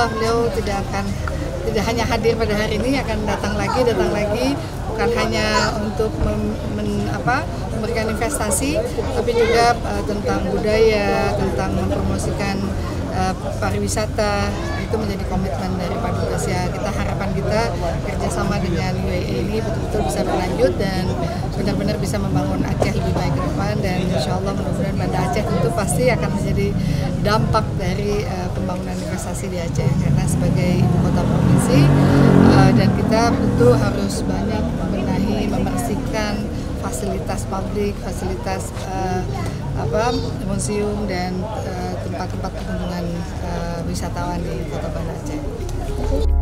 Allah beliau tidak hanya hadir pada hari ini, akan datang lagi, bukan hanya untuk memberikan investasi, tapi juga tentang budaya, tentang mempromosikan pariwisata. Itu menjadi komitmen dari Pak Dubes ya. Harapan kita kerjasama dengan UAE ini betul-betul bisa berlanjut dan benar-benar bisa membangun Aceh lebih baik ke depan, dan insya Allah mudah-mudahan Banda Aceh tentu pasti akan menjadi dampak dari pembangunan investasi di Aceh, karena sebagai ibu kota provinsi dan kita tentu harus banyak membenahi, membersihkan fasilitas publik, fasilitas museum dan tempat-tempat kunjungan wisatawan di Kota Banda Aceh.